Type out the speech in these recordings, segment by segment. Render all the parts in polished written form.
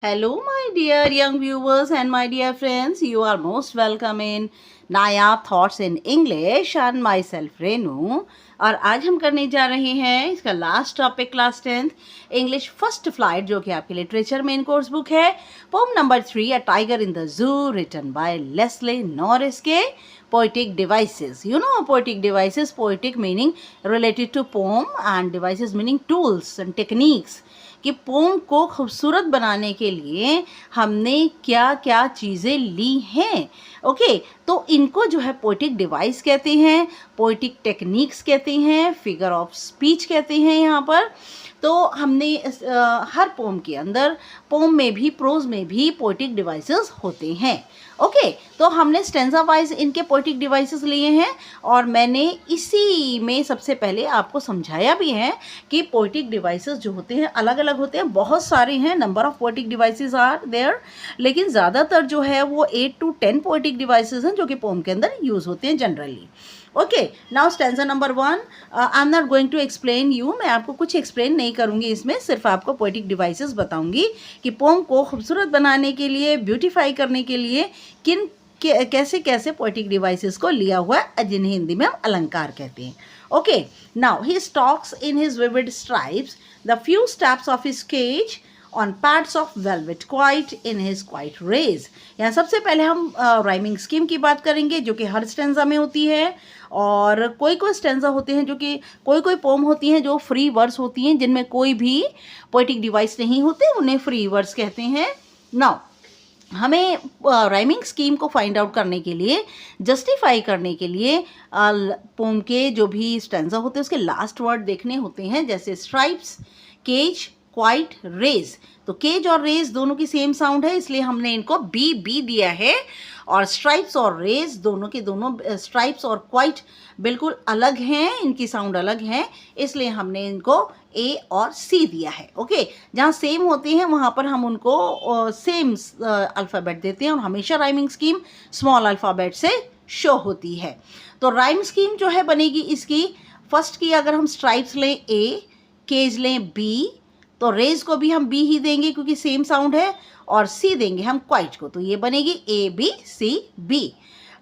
Hello, my dear young viewers and my dear friends. You are most welcome in Nayab thoughts in English and my self Renu. और आज हम करने जा रहे हैं इसका last topic class 10th English first flight, जो कि आपकी लिटरेचर मेन कोर्स बुक है। Poem number 3 a tiger in the zoo written by Leslie Norris के poetic devices. You know poetic devices, poetic meaning related to poem and devices meaning tools and techniques. कि pome को खूबसूरत बनाने के लिए हमने क्या क्या चीज़ें ली हैं। ओके, तो इनको जो है पोइटिक डिवाइस कहते हैं, पोइटिक टेक्निक्स कहते हैं, फिगर ऑफ स्पीच कहते हैं यहाँ पर। तो हमने हर पोम के अंदर, पोम में भी प्रोज में भी पोइटिक डिवाइसेस होते हैं। ओके, तो हमने स्टेंजा वाइज इनके पोइटिक डिवाइसेस लिए हैं और मैंने इसी में सबसे पहले आपको समझाया भी है कि पोइटिक डिवाइसेस जो होते हैं अलग अलग होते हैं, बहुत सारे हैं, number of poetic devices are there, लेकिन ज़्यादातर जो है वो 8 to 10 पोइटिक डिवाइसेस हैं जो कि पोम के अंदर यूज़ होते हैं generally. Okay, now stanza number 1, I am not going to explain you, मैं आपको कुछ एक्सप्लेन नहीं करूँगी इसमें, सिर्फ आपको पोइटिक डिवाइसेस बताऊँगी कि पोम को खूबसूरत बनाने के लिए, ब्यूटीफाई करने के लिए किन कैसे कैसे पोइटिक डिवाइसेस को लिया हुआ है, जिन्हें हिंदी में हम अलंकार कहते हैं। Okay, now he stalks in his vivid stripes the few steps of his cage on pads of velvet quiet in his quiet rage. यहाँ सबसे पहले हम राइमिंग स्कीम की बात करेंगे जो कि हर स्टेंजा में होती है, और कोई कोई स्टेंजा होते हैं जो कि कोई पोम होती हैं जो फ्री वर्ड्स होती हैं, जिनमें कोई भी पोइटिक डिवाइस नहीं होते, उन्हें फ्री वर्ड्स कहते हैं। नाउ हमें राइमिंग स्कीम को फाइंड आउट करने के लिए, जस्टिफाई करने के लिए पोम के जो भी स्टेंजा होते हैं उसके लास्ट वर्ड देखने होते हैं, जैसे स्ट्राइप्स, केज, क्वाइट, रेज। तो केज और रेज दोनों की सेम साउंड है, इसलिए हमने इनको बी बी दिया है। और स्ट्राइप्स और रेज दोनों के दोनों, स्ट्राइप्स और क्वाइट बिल्कुल अलग हैं, इनकी साउंड अलग है, इसलिए हमने इनको ए और सी दिया है। ओके, जहाँ सेम होते हैं वहाँ पर हम उनको सेम अल्फ़ाबेट देते हैं, और हमेशा राइमिंग स्कीम स्मॉल अल्फ़ाबेट से शो होती है। तो राइम स्कीम जो है बनेगी इसकी, फर्स्ट की अगर हम स्ट्राइप्स लें ए, केज लें बी, तो रेज को भी हम बी ही देंगे क्योंकि सेम साउंड है, और सी देंगे हम क्वाइट को, तो ये बनेगी A B C B.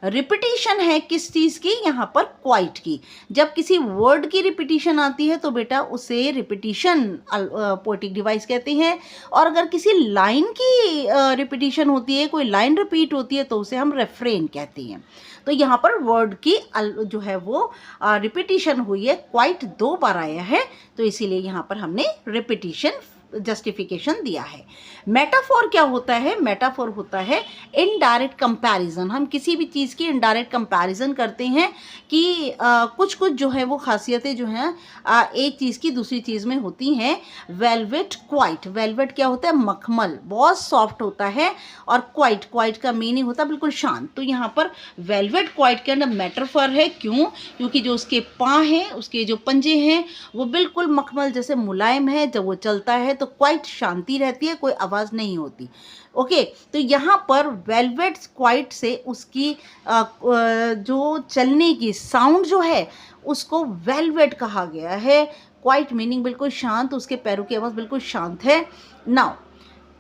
Repetition है किस चीज़ की, यहाँ पर क्वाइट की। जब किसी वर्ड की रिपीटिशन आती है तो बेटा उसे रिपीटिशन पोइटिक डिवाइस कहते हैं, और अगर किसी लाइन की रिपीटिशन होती है, कोई लाइन रिपीट होती है, तो उसे हम रेफ्रेन कहते हैं। तो यहाँ पर वर्ड की जो है वो रिपीटिशन हुई है, क्वाइट 2 बार आया है, तो इसीलिए यहाँ पर हमने रिपीटिशन जस्टिफिकेशन दिया है। मेटाफोर क्या होता है? मेटाफोर होता है इनडायरेक्ट कंपैरिजन। हम किसी भी चीज़ की इनडायरेक्ट कंपैरिजन करते हैं कि कुछ कुछ जो है वो खासियतें जो हैं एक चीज़ की दूसरी चीज़ में होती हैं। वेलवेट क्वाइट, वेलवेट क्या होता है? मखमल, बहुत सॉफ्ट होता है, और क्वाइट, क्वाइट का मीनिंग होता है बिल्कुल शांत। तो यहाँ पर वेलवेट क्वाइट के अंदर मेटाफोर है, क्यों? क्योंकि जो उसके पाँव हैं, उसके जो पंजे हैं, वो बिल्कुल मखमल जैसे मुलायम है, जब वो चलता है तो क्वाइट शांति रहती है, कोई आवाज़ नहीं होती। ओके, तो यहाँ पर वेलवेट क्वाइट से उसकी जो चलने की साउंड जो है उसको वेलवेट कहा गया है। क्वाइट मीनिंग बिल्कुल शांत, उसके पैरों की आवाज़ बिल्कुल शांत है। नाउ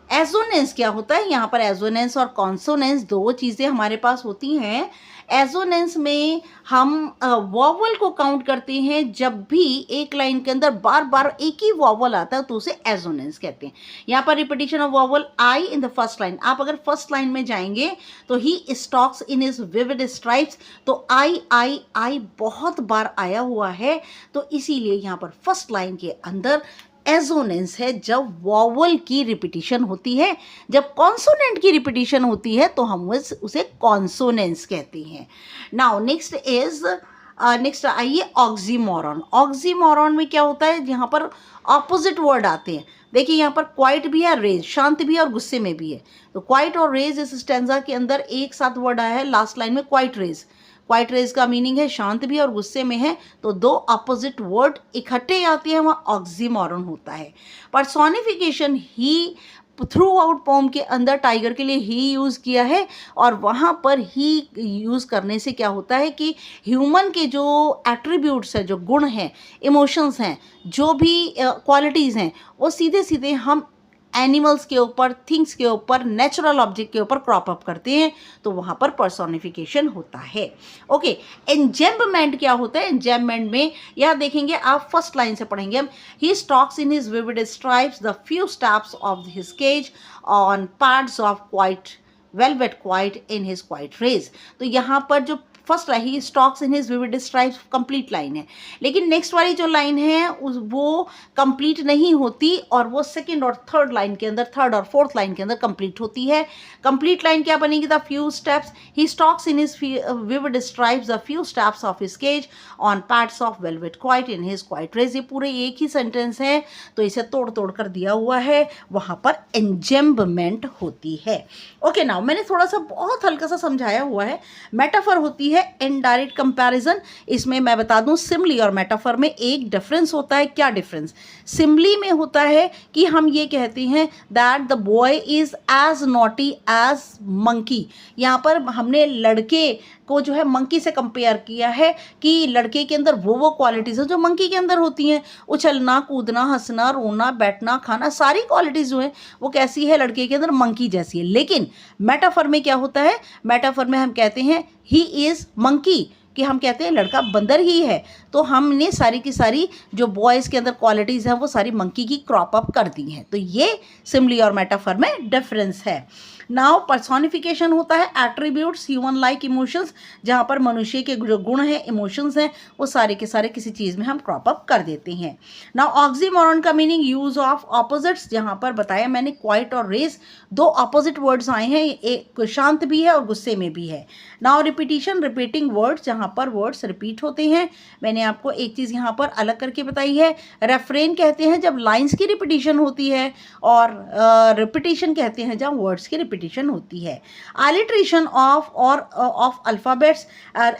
एजोनेंस क्या होता है? यहाँ पर एजोनेंस और कॉन्सोनेंस दो चीज़ें हमारे पास होती हैं। एजोनेंस में हम वॉवल को काउंट करते हैं, जब भी एक लाइन के अंदर बार बार एक ही वॉवल आता है तो उसे एजोनेंस कहते हैं। यहाँ पर repetition of vowel I in the first line, आप अगर फर्स्ट लाइन में जाएंगे तो he stalks in his vivid stripes, तो आई आई आई बहुत बार आया हुआ है, तो इसीलिए यहाँ पर फर्स्ट लाइन के अंदर एजोनेंस है जब वॉवल की रिपीटिशन होती है। जब कॉन्सोनेंट की रिपीटिशन होती है तो हम उसे कॉन्सोनेंस कहते हैं। नाउ नेक्स्ट आइए ऑक्सीमोरॉन। ऑक्सीमोरॉन में क्या होता है? यहाँ पर ऑपोजिट वर्ड आते हैं। देखिए यहाँ पर क्वाइट भी है, रेज, शांत भी है और गुस्से में भी है। तो क्वाइट और रेज इस स्टेंजा के अंदर एक साथ वर्ड आया है लास्ट लाइन में, क्वाइट रेज। क्वाइट रेज का मीनिंग है शांत भी और गुस्से में है, तो दो अपोजिट वर्ड इकट्ठे आते हैं, वहाँ ऑक्सीमोरॉन होता है। पर्सोनिफिकेशन ही थ्रू आउट पोम के अंदर टाइगर के लिए ही यूज़ किया है, और वहाँ पर ही यूज़ करने से क्या होता है कि ह्यूमन के जो एट्रीब्यूट्स हैं, जो गुण हैं, इमोशंस हैं, जो भी क्वालिटीज़ हैं, वो सीधे सीधे हम एनिमल्स के ऊपर, थिंग्स के ऊपर, नेचुरल ऑब्जेक्ट के ऊपर क्रॉप अप करते हैं तो वहाँ पर पर्सोनिफिकेशन होता है। ओके, एंजेम्बमेंट क्या होता है? एंजेम्बमेंट में यहाँ देखेंगे आप, फर्स्ट लाइन से पढ़ेंगे हम, he stalks in his vivid stripes the few steps of his cage on parts of quiet velvet quiet in his quiet rage. तो यहाँ पर जो first he stalks in his vivid stripes complete line है, लेकिन next वाली जो line है वो कंप्लीट नहीं होती और वो सेकंड और थर्ड लाइन के अंदर, थर्ड और फोर्थ लाइन के अंदर कंप्लीट होती है। कंप्लीट लाइन क्या बनेगी? The few steps he stalks in his vivid stripes the few steps of his cage on parts of velvet quiet in his quiet rage. ये पूरे एक ही सेंटेंस है तो इसे तोड़ तोड़ कर दिया हुआ है, वहाँ पर एंजेम्बमेंट होती है। ओके, नाउ मैंने थोड़ा सा बहुत हल्का सा समझाया हुआ है। मेटाफर होती है इनडायरेक्ट कंपैरिजन। इसमें मैं बता दूं, सिमली और मेटाफर में एक डिफरेंस होता है। क्या डिफरेंस? सिमली में होता है कि हम ये कहते हैं that the boy is as naughty as monkey. यहाँ पर हमने लड़के को जो है मंकी से कंपेयर किया है कि लड़के के अंदर वो क्वालिटीज़ हैं जो मंकी के अंदर होती हैं। उछलना, कूदना, हंसना, रोना, बैठना, खाना, सारी क्वालिटीज़ जो हैं वो कैसी है? लड़के के अंदर मंकी जैसी है। लेकिन मेटाफर में क्या होता है? मेटाफर में हम कहते हैं ही इज़ मंकी, कि हम कहते हैं लड़का बंदर ही है। तो हमने सारी की सारी जो बॉयज़ के अंदर क्वालिटीज़ हैं वो सारी मंकी की क्रॉप अप कर दी हैं। तो ये सिमली और मेटाफर में डिफरेंस है। नाउ पर्सोनिफिकेशन होता है एट्रीब्यूट्स ह्यूमन लाइक इमोशंस, जहाँ पर मनुष्य के जो गुण हैं, इमोशंस हैं, वो सारे के सारे किसी चीज़ में हम क्रॉप अप कर देते हैं। नाउ ऑक्सीमोरन का मीनिंग यूज ऑफ ऑपोजिट्स, जहाँ पर बताया मैंने क्वाइट और रेस दो ऑपोजिट वर्ड्स आए हैं, एक शांत भी है और गुस्से में भी है। नाउ रिपीटिशन, रिपीटिंग वर्ड्स, जहाँ पर वर्ड्स रिपीट होते हैं। मैंने आपको एक चीज़ यहाँ पर अलग करके बताई है, रेफ्रेन कहते हैं जब लाइन्स की रिपीटिशन होती है, और रिपीटिशन कहते हैं जहाँ वर्ड्स की रिपीटिशन होती है। एलिट्रेशन ऑफ और ऑफ अल्फ़ाबेट्स,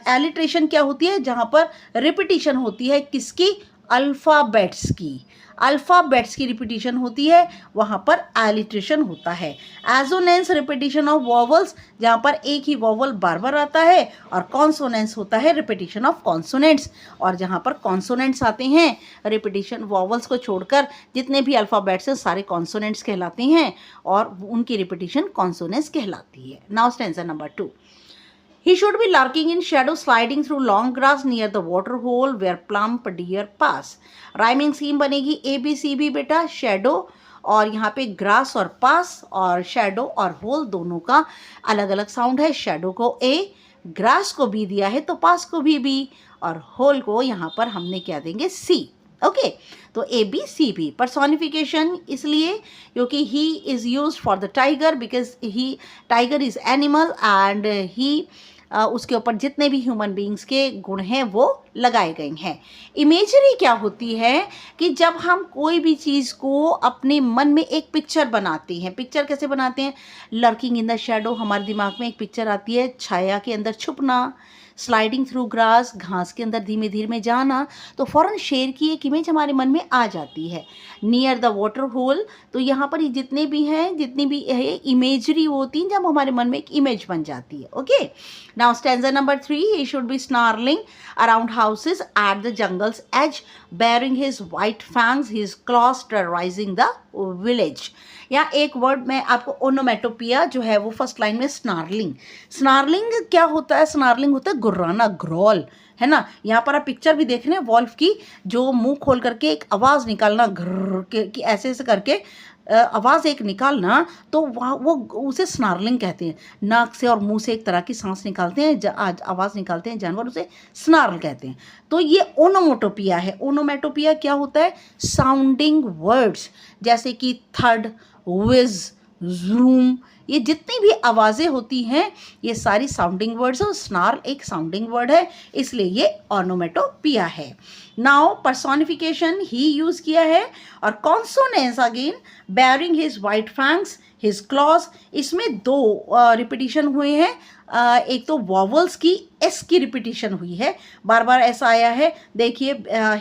एलिट्रेशन क्या होती है? जहाँ पर रिपीटिशन होती है किसकी? अल्फ़ाबेट्स की। अल्फ़ाबेट्स की रिपीटिशन होती है, वहाँ पर एलिट्रेशन होता है। एजोनेंस, रिपीटिशन ऑफ वॉवल्स, जहाँ पर एक ही वॉवल बार बार आता है। और कॉन्सोनेंस होता है रिपीटिशन ऑफ कॉन्सोनेंट्स, और जहाँ पर कॉन्सोनेंट्स आते हैं, रिपीटिशन वॉवल्स को छोड़कर जितने भी अल्फ़ाबेट्स हैं सारे कॉन्सोनेंट्स कहलाते हैं और उनकी रिपीटिशन कॉन्सोनेंट्स कहलाती है। Now stanza number 2, he should be lurking in shadow, sliding through long grass near the water hole where plump deer pass। Rhyming scheme बनेगी ABCB बेटा, शेडो और यहाँ पे ग्रास और पास, और शेडो और होल दोनों का अलग अलग साउंड है। शेडो को A, ग्रास को B दिया है तो पास को भी B, और होल को यहाँ पर हमने क्या देंगे? C। ओके, तो ABCB। पर्सोनिफिकेशन इसलिए क्योंकि he is use for the tiger, because he, tiger is animal and he, उसके ऊपर जितने भी ह्यूमन बीइंग्स के गुण हैं वो लगाए गए हैं। इमेजरी क्या होती है कि जब हम कोई भी चीज़ को अपने मन में एक पिक्चर बनाते हैं। पिक्चर कैसे बनाते हैं? लर्किंग इन द शेडो, हमारे दिमाग में एक पिक्चर आती है, छाया के अंदर छुपना। स्लाइडिंग थ्रू ग्रास, घास के अंदर धीमे धीमे जाना, तो फ़ौरन शेर की एक इमेज हमारे मन में आ जाती है। नियर द वाटर होल, तो यहाँ पर जितने भी हैं, जितनी भी है इमेजरी होती हैं, जब हमारे मन में एक इमेज बन जाती है। Okay, now stanza number 3, he should be snarling around houses at the jungle's edge, bearing his white fangs, his claws terrorizing the village। यहाँ एक वर्ड में आपको, ओनोमेटोपिया जो है वो फर्स्ट लाइन में स्नार्लिंग। स्नार्लिंग क्या होता है? स्नार्लिंग होता है गुर्राना, ग्रॉल, है ना। यहाँ पर आप पिक्चर भी देख रहे हैं वॉल्फ की, जो मुंह खोल करके एक आवाज़ निकालना, घर्र की ऐसे ऐसे करके आवाज़ एक निकालना, तो वहाँ वो उसे स्नार्लिंग कहते हैं। नाक से और मुंह से एक तरह की सांस निकालते हैं, आवाज़ निकालते हैं जानवर, उसे स्नार्ल कहते हैं। तो ये ओनोमोटोपिया है। ओनोमेटोपिया क्या होता है? साउंडिंग वर्ड्स, जैसे कि थड, विज, जूम, ये जितनी भी आवाज़ें होती हैं ये सारी साउंडिंग वर्ड्स हैं, और स्नार्ल एक साउंडिंग वर्ड है, इसलिए ये ओनोमेटोपिया है। नाउ पर्सोनिफिकेशन ही यूज़ किया है, और consonance again, bearing his white fangs, his clause, इसमें दो रिपीटिशन हुए हैं। एक तो वॉवल्स की एस की रिपीटिशन हुई है, बार बार ऐसा आया है, देखिए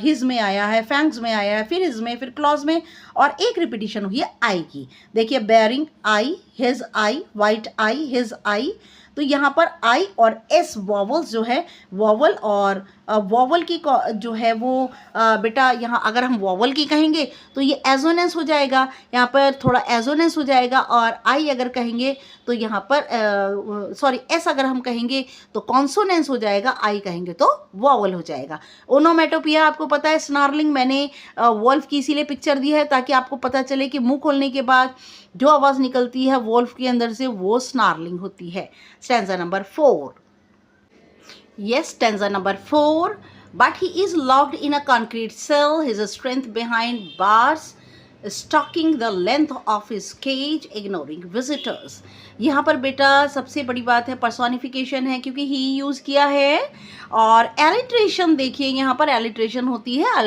हिज में आया है, फैंग्स में आया है, फिर हिज में, फिर क्लॉज में, और एक रिपीटिशन हुई है आई की। देखिए बेयरिंग आई, हिज आई, वाइट आई, हिज आई, तो यहाँ पर आई और एस वॉवल्स जो है, वॉवल और वॉवल की जो है वो बेटा यहाँ अगर हम वॉवल की कहेंगे तो ये एजोनेंस हो जाएगा, यहाँ पर थोड़ा एजोनेंस हो जाएगा। और आई अगर कहेंगे तो यहाँ पर सॉरी एस अगर हम कहेंगे तो कॉन्सोनेंस हो जाएगा, आई कहेंगे तो वॉवल हो जाएगा। ओनोमेटोपिया आपको पता है, स्नार्लिंग मैंने वॉल्फ की इसीलिए पिक्चर दी है ताकि आपको पता चले कि मुंह खोलने के बाद जो आवाज़ निकलती है वॉल्फ के अंदर से वो स्नार्लिंग होती है। Stanza number 4। Yes, stanza number 4. But he is locked in a concrete cell, his strength behind bars, stalking the length of his cage, ignoring visitors. यहाँ पर बेटा सबसे बड़ी बात है पर्सोनिफिकेशन है क्योंकि ही यूज़ किया है। और एलिट्रेशन देखिए, यहाँ पर एलिट्रेशन होती है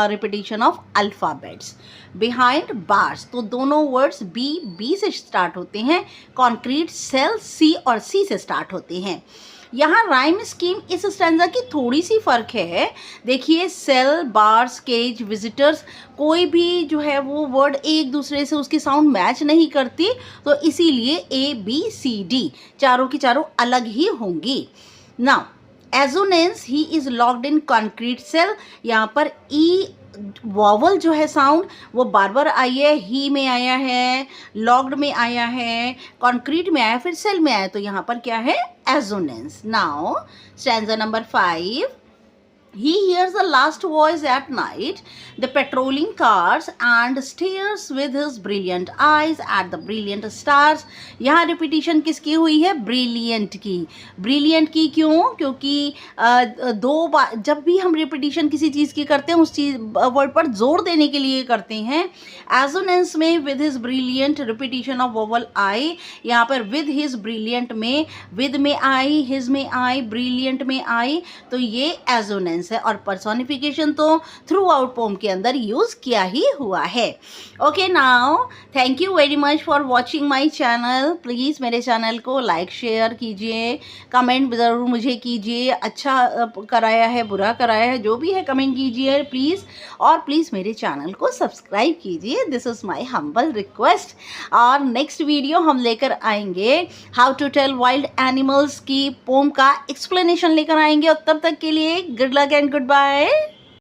repetition of alphabets behind bars. तो दोनों वर्ड्स बी से स्टार्ट होते हैं, कॉन्क्रीट सेल सी और सी से स्टार्ट होते हैं। यहाँ राइम स्कीम इस स्टैंजा की थोड़ी सी फ़र्क है। देखिए सेल, बार्स, केज, विजिटर्स, कोई भी जो है वो वर्ड एक दूसरे से उसकी साउंड मैच नहीं करती, तो इसीलिए ए बी सी डी चारों की चारों अलग ही होंगी। Now assonance, he is locked in concrete cell, यहाँ पर ई वॉवल जो है साउंड वो बार बार आई है, ही में आया है, लॉक्ड में आया है, कॉन्क्रीट में आया, फिर सेल में आया, तो यहाँ पर क्या है assonance. Now stanza number 5। He hears the last voice at night, the patrolling cars, and stares with his brilliant eyes at the brilliant stars. यहाँ रिपीटिशन किसकी हुई है? ब्रिलियंट की। ब्रिलियंट की क्यों? क्योंकि दो बार जब भी हम रिपीटिशन किसी चीज़ की करते हैं उस चीज़ वर्ड पर जोर देने के लिए करते हैं। एजोनेंस में with his brilliant, repetition of vowel I, यहाँ पर विद हिज ब्रिलियंट में विद में आई, हिज में आई, ब्रिलियंट में आई, तो ये एजोनेंस है। और पर्सोनिफिकेशन तो थ्रू आउट पोम के अंदर यूज किया ही हुआ है। Okay, now thank you very much for watching my channel. Please मेरे चैनल को लाइक शेयर कीजिए, कमेंट ज़रूर मुझे कीजिए, अच्छा कराया है बुरा कराया है जो भी है कमेंट कीजिए प्लीज़। और प्लीज़ मेरे चैनल को सब्सक्राइब कीजिए, this is my humble request. और नेक्स्ट वीडियो हम लेकर आएंगे how to tell wild animals की पोम का एक्सप्लेनेशन लेकर आएंगे। और तब तक के लिए गुड लक and goodbye.